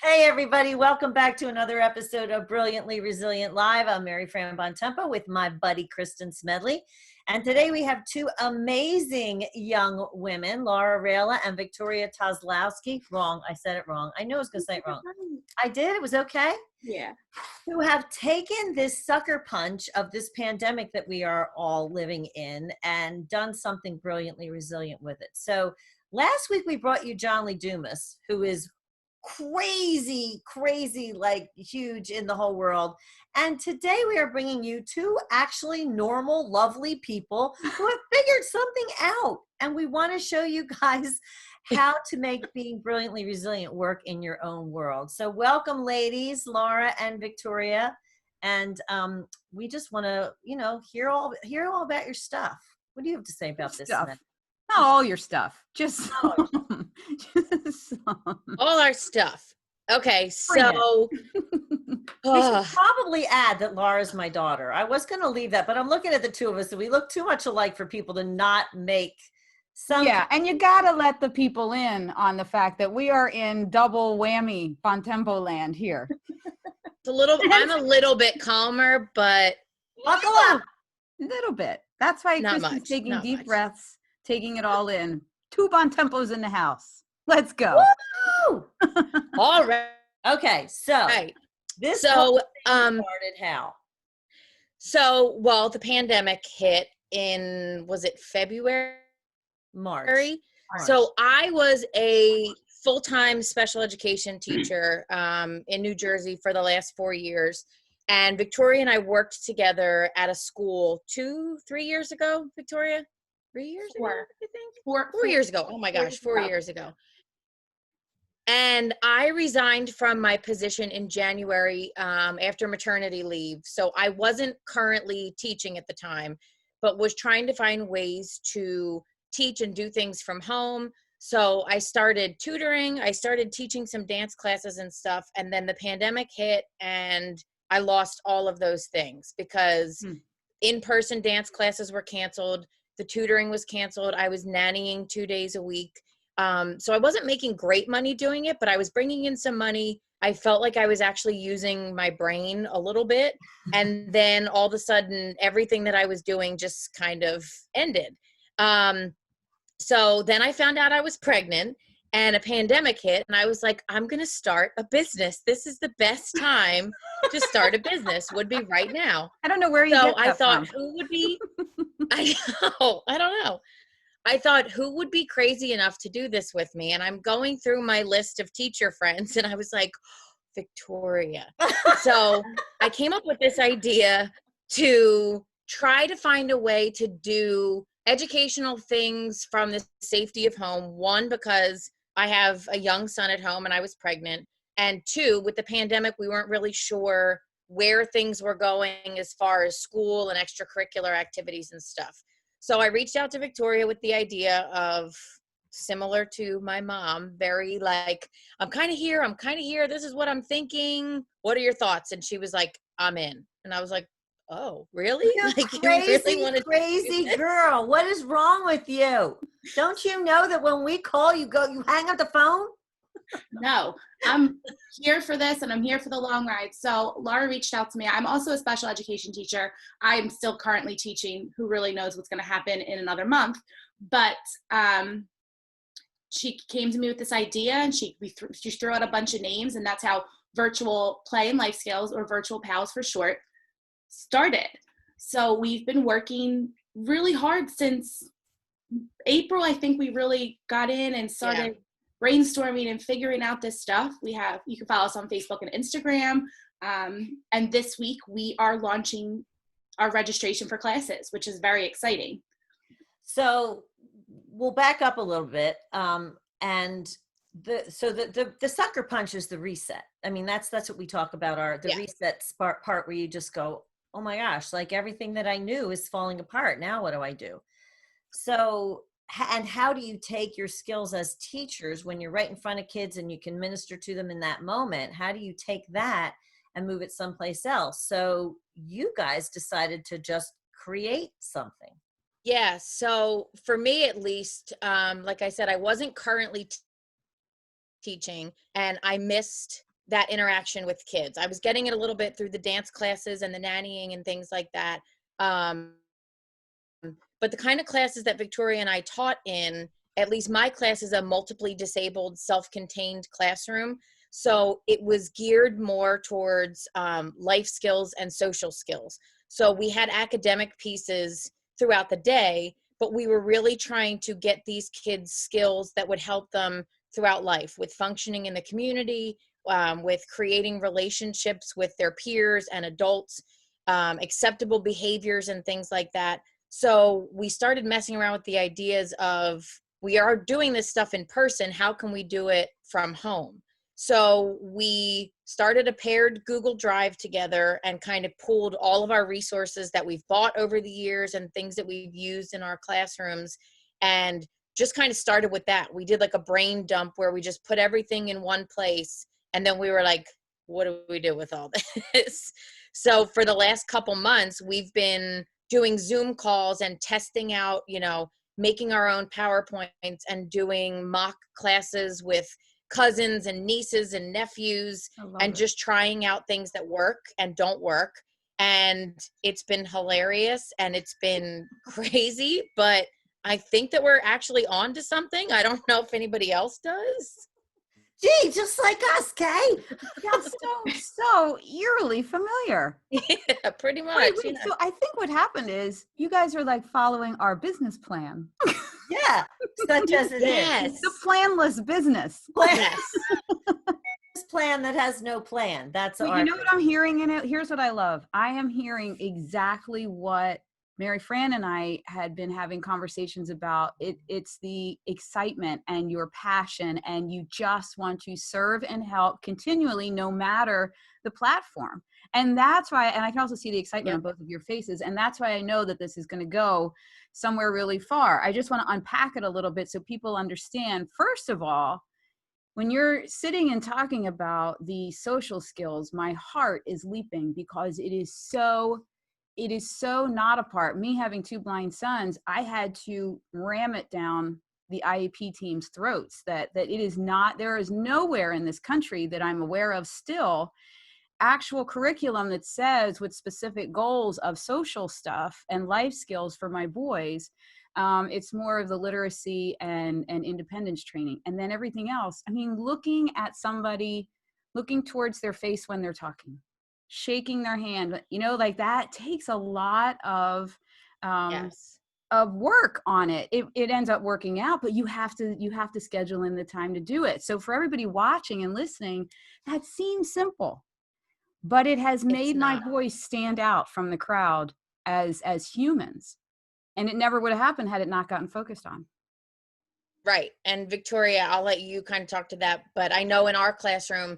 Hey, everybody. Welcome back to another episode of Brilliantly Resilient Live. I'm Mary Fran Bontempo with my buddy, Kristen Smedley. And today we have two amazing young women, Laura Rayla and Victoria Tozlowski. Wrong. I said it wrong. I knew I was going to say it wrong. I did. It was okay. Yeah. Who have taken this sucker punch of this pandemic that we are all living in and done something brilliantly resilient with it. So last week we brought you John Lee Dumas, who is crazy, like huge in the whole world. And today we are bringing you two actually normal, lovely people who have figured something out. And we want to show you guys how to make being brilliantly resilient work in your own world. So welcome, ladies, Laura and Victoria. And we just want to, hear all about your stuff. What do you have to say about this? Stuff. Not all your stuff, just some. Just some. All our stuff. Okay, so we should probably add that Laura's my daughter. I was going to leave that, but I'm looking at the two of us and we look too much alike for people to not make some. Yeah, and you got to let the people in on the fact that we are in double whammy Bontempo land here. I'm a little bit calmer, but buckle up. A little bit. That's why Kristen's taking deep breaths, taking it all in. Two Bontempos in the house. Let's go. Woo! All right. Okay, so this started how? So, the pandemic hit in, was it February? March. So I was a full-time special education teacher in New Jersey for the last 4 years. And Victoria and I worked together at a school 2-3 years ago, Victoria? 3 years ago, I think? 4 years ago. Oh my gosh, 4 years ago. And I resigned from my position in January after maternity leave. So I wasn't currently teaching at the time, but was trying to find ways to teach and do things from home. So I started tutoring. I started teaching some dance classes and stuff. And then the pandemic hit and I lost all of those things because in-person dance classes were canceled. The tutoring was canceled. I was nannying 2 days a week. So I wasn't making great money doing it, but I was bringing in some money. I felt like I was actually using my brain a little bit. And then all of a sudden, everything that I was doing just kind of ended. So then I found out I was pregnant and a pandemic hit and I was like, I'm going to start a business. This is the best time to start a business would be right now. I don't know where you get that I thought from. who would be, I don't know. I thought who would be crazy enough to do this with me? And I'm going through my list of teacher friends and I was like, Victoria. So I came up with this idea to try to find a way to do educational things from the safety of home. One, because I have a young son at home and I was pregnant. And two, with the pandemic, we weren't really sure where things were going as far as school and extracurricular activities and stuff. So I reached out to Victoria with the idea of, similar to my mom, very like, I'm kind of here. This is what I'm thinking. What are your thoughts? And she was like, I'm in. And I was like, oh, really? You crazy girl. What is wrong with you? Don't you know that when we call, you hang up the phone? No, I'm here for this and I'm here for the long ride. So Laura reached out to me. I'm also a special education teacher. I'm still currently teaching. Who really knows what's going to happen in another month? But she came to me with this idea and she threw out a bunch of names, and that's how Virtual Play and Life Skills, or Virtual PALS for short, started. So we've been working really hard since April. I think we really got in and started brainstorming and figuring out this stuff. You can follow us on Facebook and Instagram. And this week we are launching our registration for classes, which is very exciting. So we'll back up a little bit. And the sucker punch is the reset. I mean, that's what we talk about, the reset part where you just go, oh my gosh, like everything that I knew is falling apart. Now what do I do? So, and how do you take your skills as teachers when you're right in front of kids and you can minister to them in that moment? How do you take that and move it someplace else? So you guys decided to just create something. Yeah. So for me, at least, like I said, I wasn't currently teaching, and I missed that interaction with kids. I was getting it a little bit through the dance classes and the nannying and things like that. Um, but the kind of classes that Victoria and I taught in, at least my class is a multiply disabled, self-contained classroom. So it was geared more towards life skills and social skills. So we had academic pieces throughout the day, but we were really trying to get these kids skills that would help them throughout life with functioning in the community, with creating relationships with their peers and adults, acceptable behaviors and things like that. So we started messing around with the ideas of, we are doing this stuff in person, how can we do it from home? So we started a paired Google Drive together and kind of pooled all of our resources that we've bought over the years and things that we've used in our classrooms, and just kind of started with that. We did like a brain dump where we just put everything in one place, and then we were like, what do we do with all this? So for the last couple months, we've been doing Zoom calls and testing out, making our own PowerPoints and doing mock classes with cousins and nieces and nephews, and just trying out things that work and don't work. And it's been hilarious and it's been crazy, but I think that we're actually on to something. I don't know if anybody else does. Gee, just like us, Kay. That's so eerily familiar. Yeah, pretty much. Wait, so I think what happened is you guys are like following our business plan. Yeah, such as it is. The planless business. Yes. Plan that has no plan. That's well, you know what I'm hearing in it? Here's what I love. I am hearing exactly what Mary Fran and I had been having conversations about. It's the excitement and your passion, and you just want to serve and help continually, no matter the platform. And that's why, and I can also see the excitement on both of your faces. And that's why I know that this is going to go somewhere really far. I just want to unpack it a little bit so people understand. First of all, when you're sitting and talking about the social skills, my heart is leaping because it is so not a part. Me having two blind sons, I had to ram it down the IEP team's throats that it is not, there is nowhere in this country that I'm aware of still actual curriculum that says with specific goals of social stuff and life skills for my boys. It's more of the literacy and independence training. And then everything else, I mean, looking at somebody, looking towards their face when they're talking, shaking their hand, like that takes a lot of work on it. It ends up working out, but you have to schedule in the time to do it. So for everybody watching and listening, that seems simple, but it has made my boys stand out from the crowd as humans. And it never would have happened had it not gotten focused on. Right. And Victoria, I'll let you kind of talk to that. But I know in our classroom,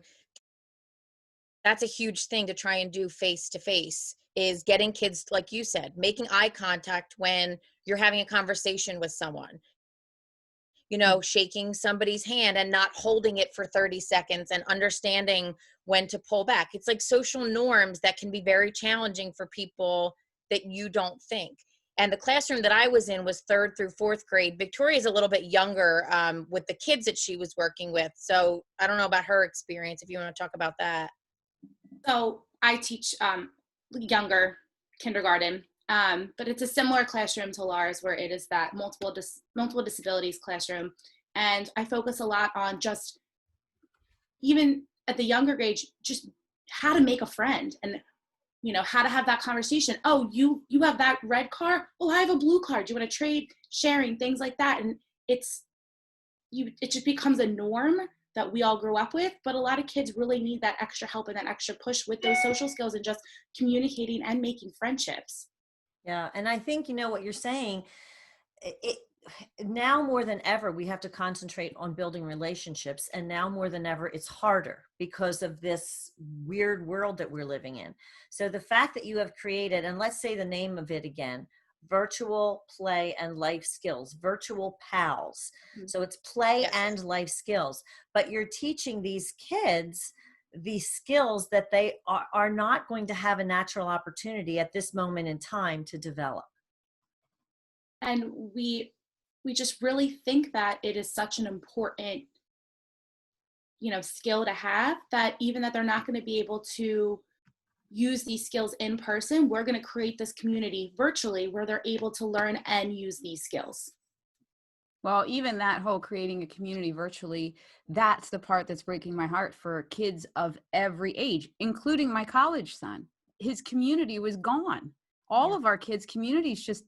that's a huge thing to try and do face to face, is getting kids, like you said, making eye contact when you're having a conversation with someone, shaking somebody's hand and not holding it for 30 seconds and understanding when to pull back. It's like social norms that can be very challenging for people that you don't think. And the classroom that I was in was 3rd through 4th grade. Victoria's a little bit younger with the kids that she was working with. So I don't know about her experience, if you want to talk about that. So I teach younger kindergarten, but it's a similar classroom to Lars, where it is that multiple disabilities classroom. And I focus a lot on just, even at the younger age, just how to make a friend and how to have that conversation. Oh, you have that red car? Oh, I have a blue car. Do you want to trade? Sharing, things like that. And it just becomes a norm that we all grew up with. But a lot of kids really need that extra help and that extra push with those social skills and just communicating and making friendships. Yeah. And I think, what you're saying, it now more than ever, we have to concentrate on building relationships. And now more than ever, it's harder because of this weird world that we're living in. So the fact that you have created, and let's say the name of it again, virtual play and life skills, virtual pals. So it's play and life skills, but you're teaching these kids these skills that they are not going to have a natural opportunity at this moment in time to develop. And we just really think that it is such an important skill to have, that even that they're not going to be able to use these skills in person, we're going to create this community virtually where they're able to learn and use these skills. Well, even that whole creating a community virtually, that's the part that's breaking my heart for kids of every age, including my college son. His community was gone. All of our kids' communities just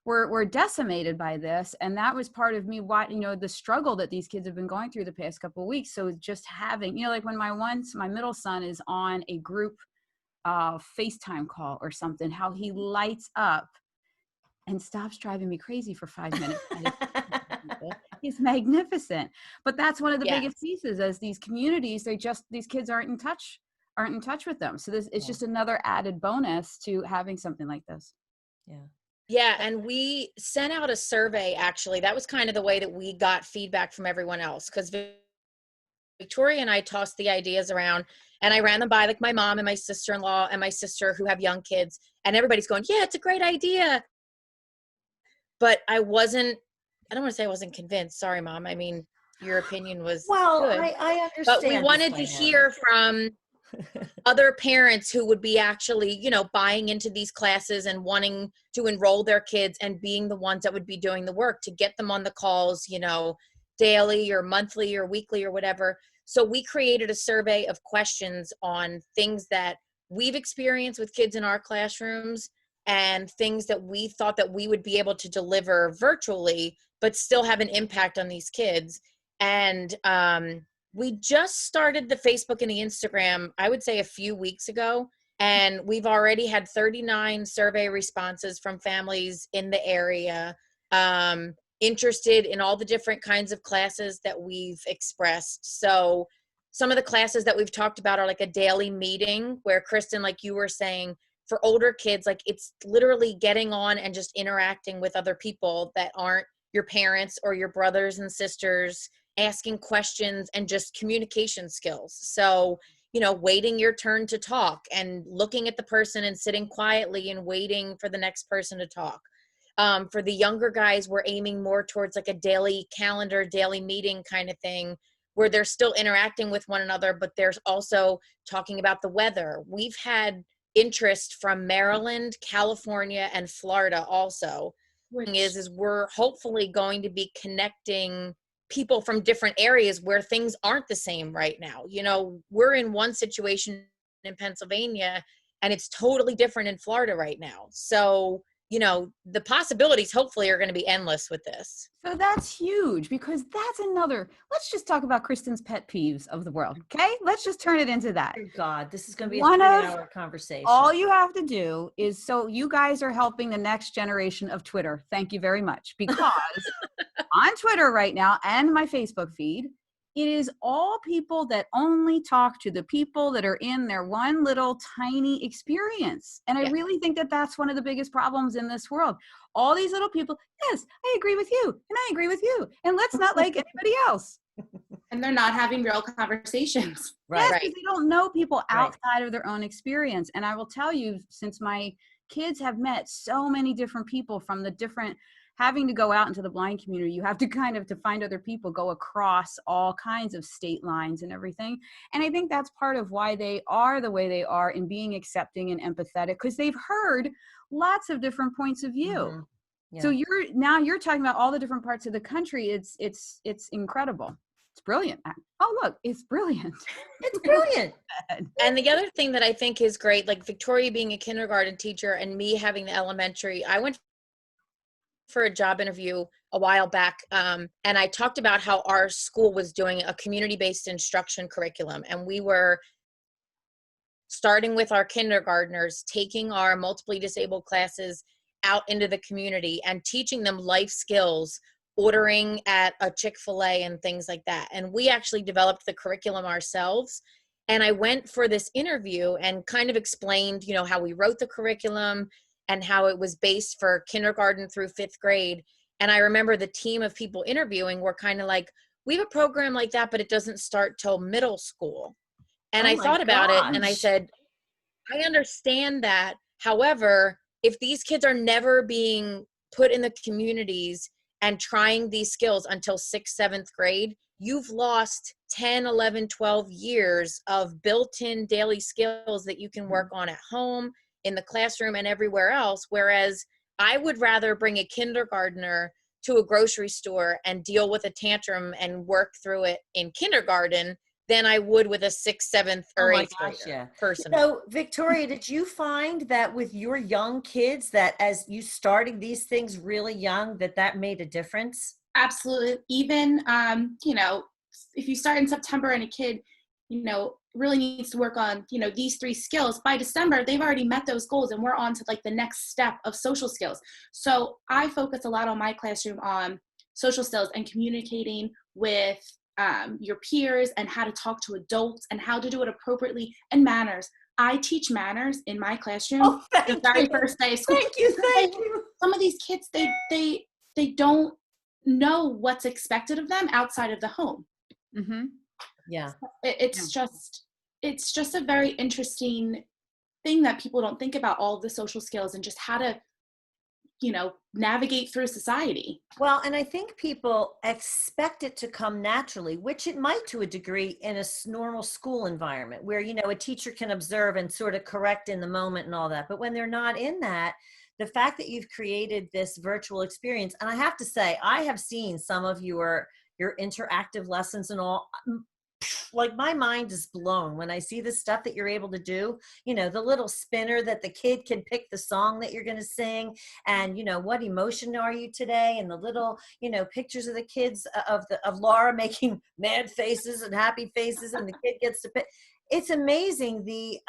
were decimated by this. And that was part of me, the struggle that these kids have been going through the past couple of weeks. So just having, like when my middle son is on a group FaceTime call or something, how he lights up and stops driving me crazy for 5 minutes. He's magnificent. But that's one of the biggest pieces, as these communities, these kids aren't in touch with them. So it's just another added bonus to having something like this. Yeah. And we sent out a survey, actually. That was kind of the way that we got feedback from everyone else, because Victoria and I tossed the ideas around, and I ran them by like my mom and my sister-in-law and my sister who have young kids, and everybody's going, yeah, it's a great idea. But I don't want to say I wasn't convinced. Sorry, Mom. I mean, your opinion was good. I understand. But we wanted to hear from other parents who would be actually, buying into these classes and wanting to enroll their kids and being the ones that would be doing the work to get them on the calls, daily or monthly or weekly or whatever. So we created a survey of questions on things that we've experienced with kids in our classrooms and things that we thought that we would be able to deliver virtually, but still have an impact on these kids. And we just started the Facebook and the Instagram, I would say a few weeks ago, and we've already had 39 survey responses from families in the area, interested in all the different kinds of classes that we've expressed. So some of the classes that we've talked about are like a daily meeting where, Kristen, like you were saying, for older kids, like it's literally getting on and just interacting with other people that aren't your parents or your brothers and sisters, asking questions and just communication skills. So, waiting your turn to talk and looking at the person and sitting quietly and waiting for the next person to talk. For the younger guys, we're aiming more towards like a daily calendar, daily meeting kind of thing, where they're still interacting with one another, but there's also talking about the weather. We've had interest from Maryland, California, and Florida also. Which is we're hopefully going to be connecting people from different areas where things aren't the same right now. We're in one situation in Pennsylvania and it's totally different in Florida right now. So, the possibilities hopefully are going to be endless with this. So that's huge, because that's let's just talk about Kristen's pet peeves of the world. Okay. Let's just turn it into that. Oh God, this is going to be a 3-hour conversation. All you have to do is, so you guys are helping the next generation of Twitter. Thank you very much. Because on Twitter right now and my Facebook feed, it is all people that only talk to the people that are in their one little tiny experience. And I really think that that's one of the biggest problems in this world. All these little people, yes, I agree with you, and I agree with you, and let's not like anybody else. And they're not having real conversations. Yes, because they don't know people outside of their own experience. And I will tell you, since my kids have met so many different people from the different, having to go out into the blind community, you have to to find other people, go across all kinds of state lines and everything. And I think that's part of why they are the way they are in being accepting and empathetic, because they've heard lots of different points of view. Mm-hmm. Yeah. So you're talking about all the different parts of the country. It's incredible. It's brilliant. Oh, look, it's brilliant. It's brilliant. And the other thing that I think is great, like Victoria being a kindergarten teacher and me having the elementary, I went for a job interview a while back, and I talked about how our school was doing a community-based instruction curriculum, and we were starting with our kindergartners, taking our multiply disabled classes out into the community and teaching them life skills, ordering at a Chick-fil-A and things like that. And we actually developed the curriculum ourselves. And I went for this interview and kind of explained, how we wrote the curriculum and how it was based for kindergarten through 5th grade. And I remember the team of people interviewing were kind of like, we have a program like that, but it doesn't start till middle school. And I thought about it and I said, I understand that. However, if these kids are never being put in the communities and trying these skills until 6th, 7th grade, you've lost 10, 11, 12 years of built-in daily skills that you can work on at home, in the classroom, and everywhere else. Whereas I would rather bring a kindergartner to a grocery store and deal with a tantrum and work through it in kindergarten than I would with a 6th, 7th, or Oh my 8th gosh, grader. yeah. Personally. So, Victoria, did you find that with your young kids that as you starting these things really young, that made a difference? Absolutely. Even, you know, if you start in September and a kid, you know, really needs to work on, you know, these 3 skills, by December, they've already met those goals and we're on to like the next step of social skills. So I focus a lot on my classroom on social skills and communicating with your peers and how to talk to adults and how to do it appropriately, and manners. I teach manners in my classroom Oh, the thank very you. first day of school. Thank you. Thank you. Some of these kids, they don't know what's expected of them outside of the home. Mm-hmm. Yeah. It's just a very interesting thing that people don't think about, all the social skills and just how to, you know, navigate through society. Well, and I think people expect it to come naturally, which it might to a degree in a normal school environment where, you know, a teacher can observe and sort of correct in the moment and all that. But when they're not in that, the fact that you've created this virtual experience, and I have to say, I have seen some of your interactive lessons and all. Like my mind is blown when I see the stuff that you're able to do, you know, the little spinner that the kid can pick the song that you're going to sing, and, you know, what emotion are you today, and the little, you know, pictures of the kids of Laura making mad faces and happy faces, and the kid gets to pick. It's amazing the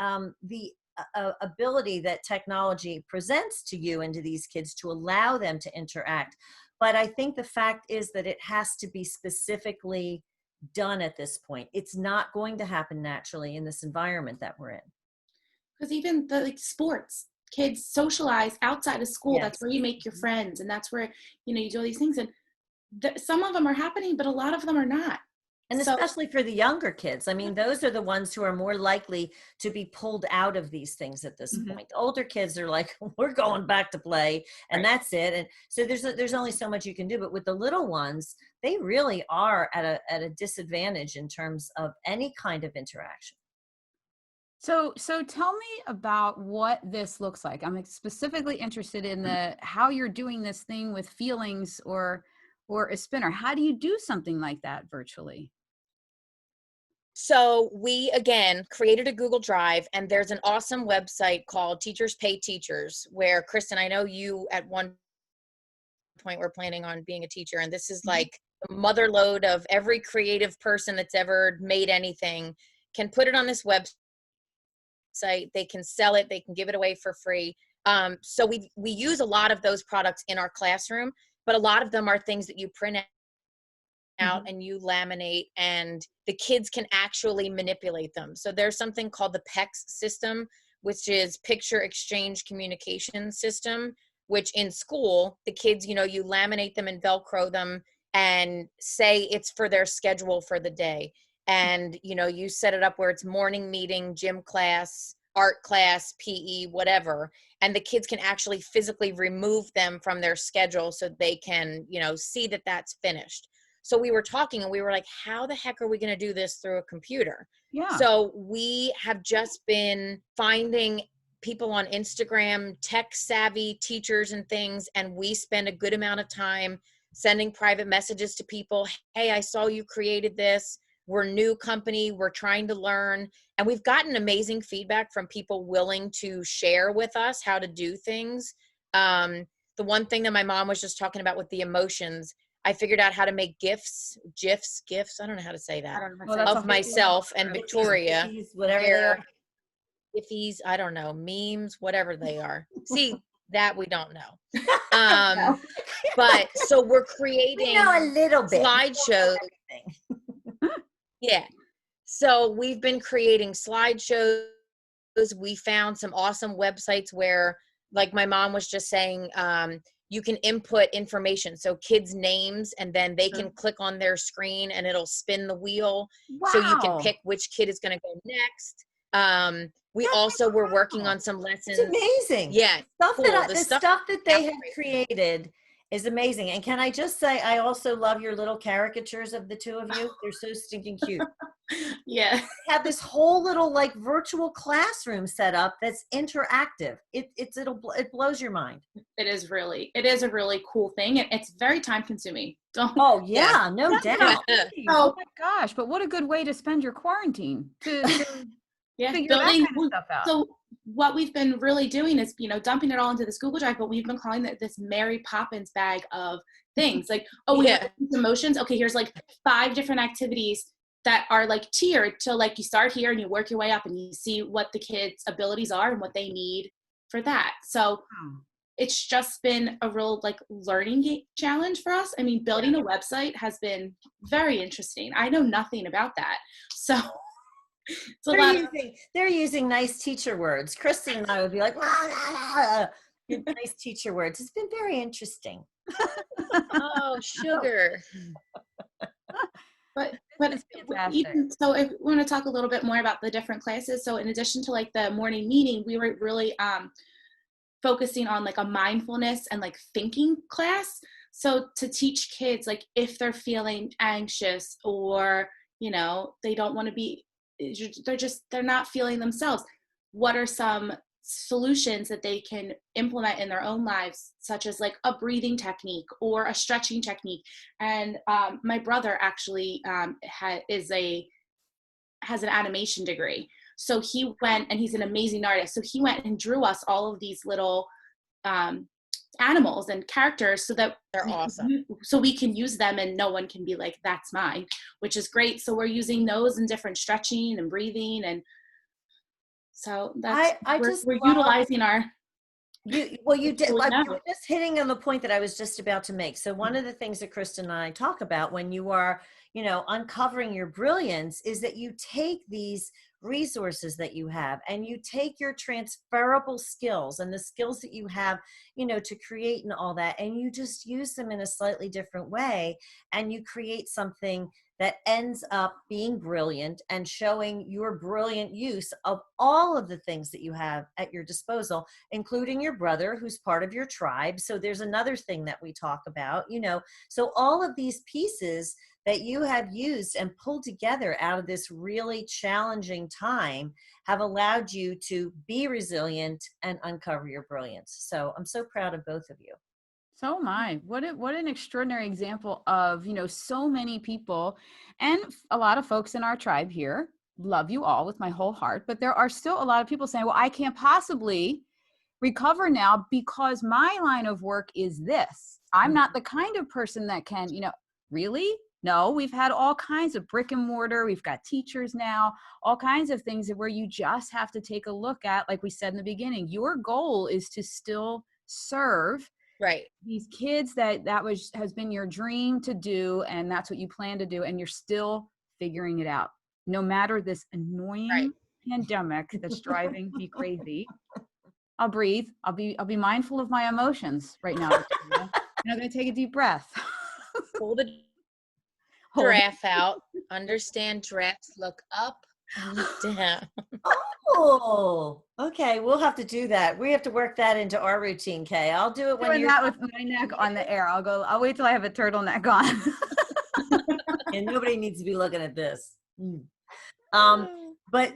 ability that technology presents to you and to these kids to allow them to interact. But I think the fact is that it has to be specifically done at this point. It's not going to happen naturally in this environment that we're in. Because even the like sports, kids socialize outside of school. Yes. That's where you make your friends, and that's where, you know, you do all these things. And some of them are happening, but a lot of them are not. And So especially for the younger kids. I mean, those are the ones who are more likely to be pulled out of these things at this Mhm. point. The older kids are like, we're going back to play, and Right. that's it. And so there's only so much you can do. But with the little ones, they really are at a disadvantage in terms of any kind of interaction. So tell me about what this looks like. I'm specifically interested in the how you're doing this thing with feelings or a spinner. How do you do something like that virtually? So we, again, created a Google Drive, and there's an awesome website called Teachers Pay Teachers, where, Kristen, I know you at one point were planning on being a teacher, and this is like the mother lode of every creative person that's ever made anything can put it on this website. They can sell it, they can give it away for free. So we use a lot of those products in our classroom, but a lot of them are things that you print out Mhm. and you laminate, and the kids can actually manipulate them. So there's something called the PEX system, which is picture exchange communication system, which in school, the kids, you know, you laminate them and Velcro them and say it's for their schedule for the day. And, you know, you set it up where it's morning meeting, gym class, art class, PE, whatever. And the kids can actually physically remove them from their schedule so they can, you know, see that that's finished. So we were talking and we were like, how the heck are we going to do this through a computer? Yeah. So we have just been finding people on Instagram, tech savvy teachers and things, and we spend a good amount of time sending private messages to people. Hey, I saw you created this. We're a new company. We're trying to learn. And we've gotten amazing feedback from people willing to share with us how to do things. The one thing that my mom was just talking about with the emotions, I figured out how to make GIFs. I don't know how to say I that. don't know. Well, that's Of myself and Victoria. Whatever they are. Iffies, I don't know, memes, whatever they are. See, that we don't know. But so we're We creating know a little bit. slideshows. Yeah. So we've been creating slideshows. We found some awesome websites where, like my mom was just saying, you can input information. So kids' names, and then they can click on their screen and it'll spin the wheel. So you can pick which kid is going to go next. We That's also were working incredible. on some lessons. It's amazing. Yeah. Stuff Cool. that The the stuff stuff that they have created is amazing. And can I just say, I also love your little caricatures of the two of you. They're so stinking cute. Yeah. You have this whole little like virtual classroom set up that's interactive. It blows your mind. It is a really cool thing. And it's very time consuming. Don't. Oh yeah, no That's what I'm doubt. thinking. Oh. Oh my gosh, but what a good way to spend your quarantine to Yeah, figure that kind of stuff out. So what we've been really doing is, dumping it all into this Google Drive, but we've been calling it this Mary Poppins bag of things. Like, oh, we have these emotions. Okay, here's like 5 different activities that are like tiered to like you start here and you work your way up and you see what the kids' abilities are and what they need for that. So it's just been a real like learning challenge for us. I mean, building a website has been very interesting. I know nothing about that. So it's a lot they're using nice teacher words. Kristen and I would be like, nice teacher words. It's been very interesting. Oh, sugar. But fantastic. so if we want to talk a little bit more about the different classes. So in addition to like the morning meeting, we were really focusing on like a mindfulness and like thinking class. So to teach kids, like if they're feeling anxious or, they don't want to be, they're not feeling themselves, what are some solutions that they can implement in their own lives, such as like a breathing technique or a stretching technique. And my brother actually has an animation degree. So he went, and he's an amazing artist. So he went and drew us all of these little animals and characters so that they're awesome. So we can use them and no one can be like, that's mine, which is great. So we're using those in different stretching and breathing. And so that's, we're utilizing our. You did. You're just hitting on the point that I was just about to make. So one of the things that Kristen and I talk about when you are, uncovering your brilliance is that you take these resources that you have and you take your transferable skills and the skills that you have, to create and all that, and you just use them in a slightly different way, and you create something that ends up being brilliant and showing your brilliant use of all of the things that you have at your disposal, including your brother, who's part of your tribe. So there's another thing that we talk about, so all of these pieces that you have used and pulled together out of this really challenging time have allowed you to be resilient and uncover your brilliance. So I'm so proud of both of you. So am I. What an extraordinary example of, so many people and a lot of folks in our tribe here. Love you all with my whole heart, but there are still a lot of people saying, well, I can't possibly recover now because my line of work is this. I'm not the kind of person that can, really? No, we've had all kinds of brick and mortar. We've got teachers now, all kinds of things where you just have to take a look at, like we said in the beginning, your goal is to still serve these kids that has been your dream to do. And that's what you plan to do. And you're still figuring it out, no matter this annoying pandemic that's driving me crazy. I'll breathe. I'll be mindful of my emotions right now. I'm going to take a deep breath. Pull the giraffe out. Understand giraffes look up and look down. Oh, okay. We'll have to do that. We have to work that into our routine, Kay. I'll do it when you're that with my neck on the air. I'll wait till I have a turtleneck on. And nobody needs to be looking at this. But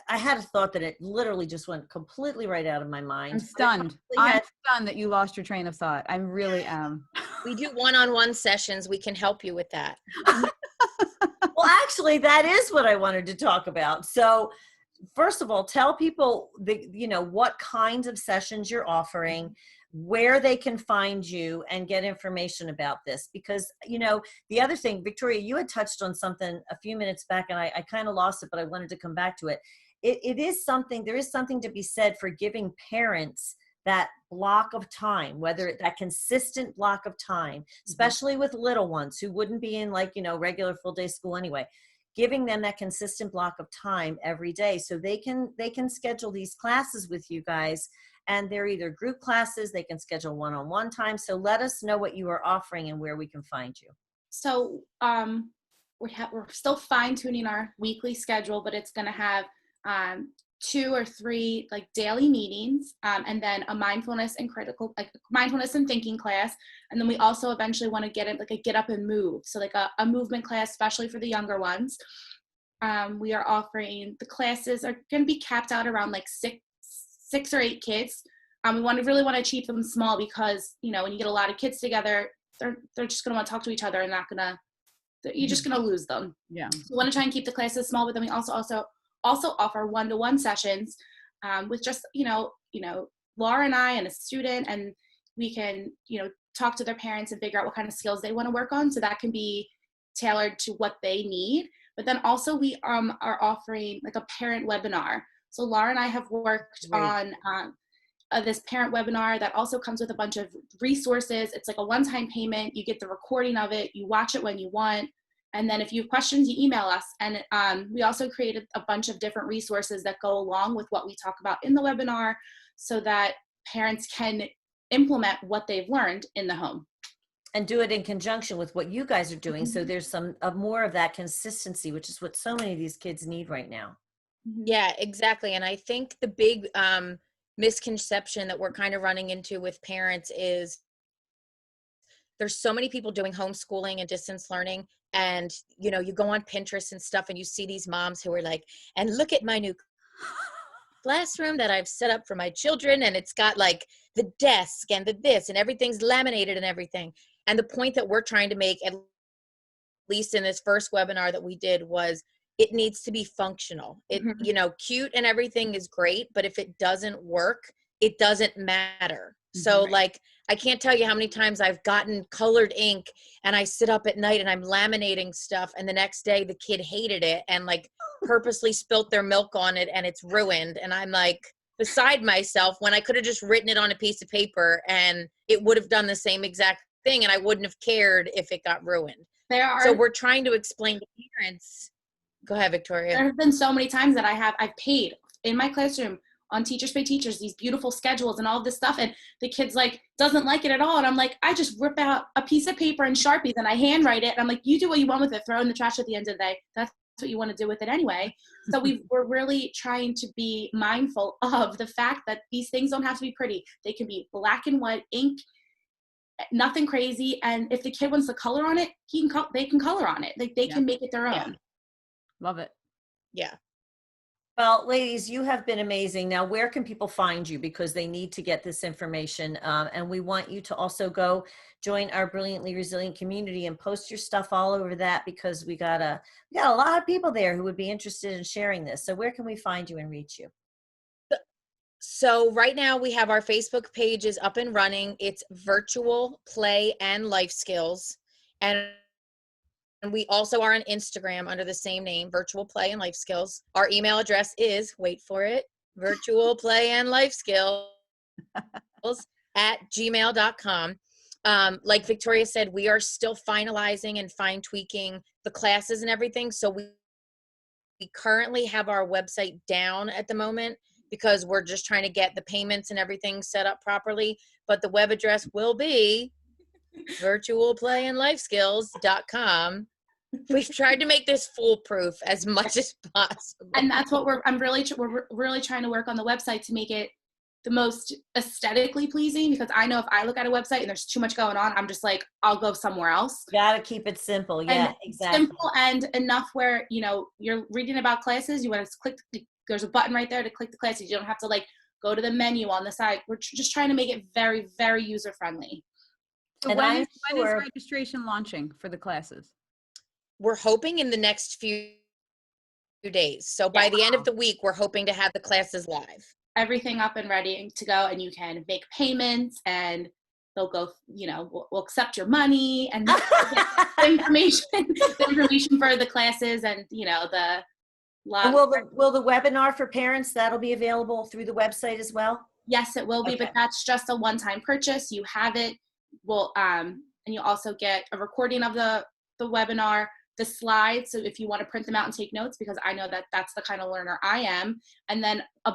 I had a thought that it literally just went completely right out of my mind. I'm stunned. I'm stunned that you lost your train of thought. I really am. We do one-on-one sessions. We can help you with that. Well, actually, that is what I wanted to talk about. So first of all, tell people what kinds of sessions you're offering, where they can find you and get information about this. Because, the other thing, Victoria, you had touched on something a few minutes back and I kind of lost it, but I wanted to come back to it. There is something to be said for giving parents that block of time, whether that consistent block of time, especially with little ones who wouldn't be in regular full day school anyway, giving them that consistent block of time every day so they can schedule these classes with you guys. And they're either group classes, they can schedule one-on-one time. So let us know what you are offering and where we can find you. So we're still fine tuning our weekly schedule, but it's going to have 2 or 3 like daily meetings, and then a mindfulness and mindfulness and thinking class. And then we also eventually want to get it like a get up and move. So like a movement class, especially for the younger ones. We are offering, the classes are going to be capped out around like six or 8 kids. We really want to keep them small because, you know, when you get a lot of kids together, they're just going to want to talk to each other and you're just going to lose them. Yeah. So we want to try and keep the classes small, but then we also offer one-to-one sessions with just, Laura and I and a student, and we can, talk to their parents and figure out what kind of skills they want to work on. So that can be tailored to what they need. But then also we are offering like a parent webinar. So Laura and I have worked on this parent webinar that also comes with a bunch of resources. It's like a one-time payment. You get the recording of it. You watch it when you want. And then if you have questions, you email us. And we also created a bunch of different resources that go along with what we talk about in the webinar so that parents can implement what they've learned in the home. And do it in conjunction with what you guys are doing. So there's more of that consistency, which is what so many of these kids need right now. Yeah, exactly. And I think the big misconception that we're kind of running into with parents is there's so many people doing homeschooling and distance learning, and you go on Pinterest and stuff and you see these moms who are like, and look at my new classroom that I've set up for my children, and it's got like the desk and the this and everything's laminated and everything. And the point that we're trying to make, at least in this first webinar that we did, was it needs to be functional. It, cute and everything is great, but if it doesn't work, it doesn't matter. So like, I can't tell you how many times I've gotten colored ink and I sit up at night and I'm laminating stuff, and the next day the kid hated it and like purposely spilt their milk on it and it's ruined. And I'm like beside myself when I could have just written it on a piece of paper and it would have done the same exact thing and I wouldn't have cared if it got ruined. So we're trying to explain to parents. Go ahead, Victoria. There have been so many times that I've paid in my classroom on Teachers Pay Teachers, these beautiful schedules and all of this stuff. And the kid's like, doesn't like it at all. And I'm like, I just rip out a piece of paper and Sharpies and I handwrite it. And I'm like, you do what you want with it, throw it in the trash at the end of the day. That's what you want to do with it anyway. So we're really trying to be mindful of the fact that these things don't have to be pretty. They can be black and white ink, nothing crazy. And if the kid wants to color on it, they can color on it. Like they can make it their own. Yeah. Love it. Yeah. Well, ladies, you have been amazing. Now, where can people find you? Because they need to get this information. And we want you to also go join our Brilliantly Resilient community and post your stuff all over that, because we got a lot of people there who would be interested in sharing this. So where can we find you and reach you? So right now we have our Facebook page is up and running. It's Virtual Play and Life Skills. And we also are on Instagram under the same name, Virtual Play and Life Skills. Our email address is, wait for it, Virtual Play and Life Skills @gmail.com. Like Victoria said, we are still finalizing and fine tweaking the classes and everything. So we currently have our website down at the moment because we're just trying to get the payments and everything set up properly. But the web address will be virtualplayandlifeskills.com. We've tried to make this foolproof as much as possible. And that's what we're really trying to work on the website to make it the most aesthetically pleasing, because I know if I look at a website and there's too much going on, I'm just like, I'll go somewhere else. Got to keep it simple. Yeah, exactly. Simple and enough where, you're reading about classes, you want to click, there's a button right there to click the classes. You don't have to like go to the menu on the side. We're just trying to make it very, very user friendly. So when is registration launching for the classes? We're hoping in the next few days. So by the end of the week, we're hoping to have the classes live. Everything up and ready to go, and you can make payments and they'll go, we'll accept your money and the information for the classes and, the And will the webinar for parents, that'll be available through the website as well? Yes, it will be, but that's just a one-time purchase. You have it. And you also get a recording of the webinar, the slides, so if you want to print them out and take notes, because I know that that's the kind of learner I am, and then a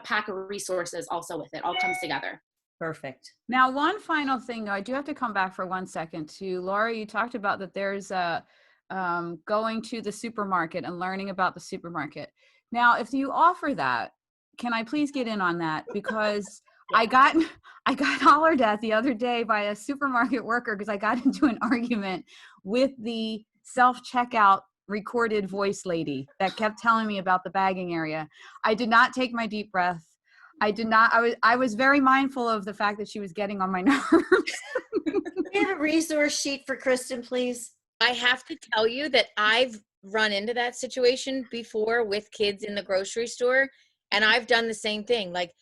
pack of resources also with it, all comes together. Perfect. Now, one final thing, though, I do have to come back for 1 second to Laura. You talked about that there's a going to the supermarket and learning about the supermarket. Now, if you offer that, can I please get in on that? Because I got hollered at the other day by a supermarket worker because I got into an argument with the self-checkout recorded voice lady that kept telling me about the bagging area. I did not take my deep breath. I was very mindful of the fact that she was getting on my nerves. Do you have a resource sheet for Kristen, please? I have to tell you that I've run into that situation before with kids in the grocery store, and I've done the same thing. Like,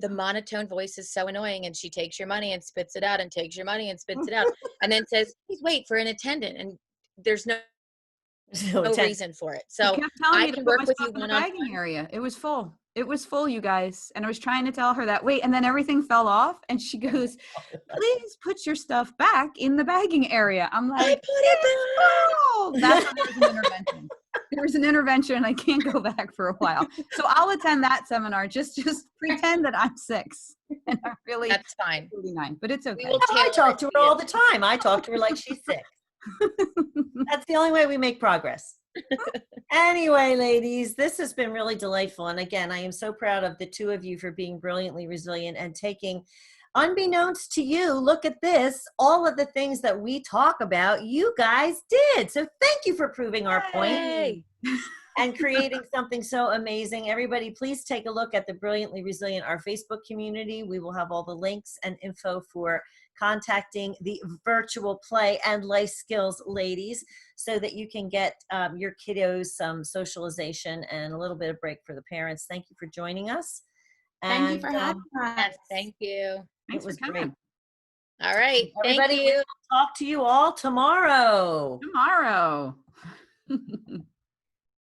the monotone voice is so annoying, and she takes your money and spits it out and takes your money and spits it out and then says, please wait for an attendant. And there's no reason for it. She So kept telling I me to can put work my with stuff you in the one on bagging area. It was full. It was full, you guys. And I was trying to tell her that, wait, and then everything fell off. And she goes, please put your stuff back in the bagging area. I'm I like, put it back. oh, that's when there was an intervention. There was an intervention and I can't go back for a while. So I'll attend that seminar. Just pretend that I'm 6. And I'm really That's fine. 49, but it's okay. We will I tailor talk it to to her you. all the time. I talk to her like she's 6. That's the only way we make progress. Anyway, ladies, this has been really delightful. And again, I am so proud of the two of you for being brilliantly resilient and taking, unbeknownst to you, look at this, all of the things that we talk about, you guys did. So thank you for proving our point Yay. and creating something so amazing. Everybody, please take a look at the Brilliantly Resilient, our Facebook community. We will have all the links and info for contacting the virtual play and life skills ladies so that you can get your kiddos some socialization and a little bit of break for the parents. Thank you for joining us. Thank you for having us. Yes, thank you. Thanks It was for coming. great. All right. Everybody, Thank we you. will talk to you all tomorrow. Tomorrow.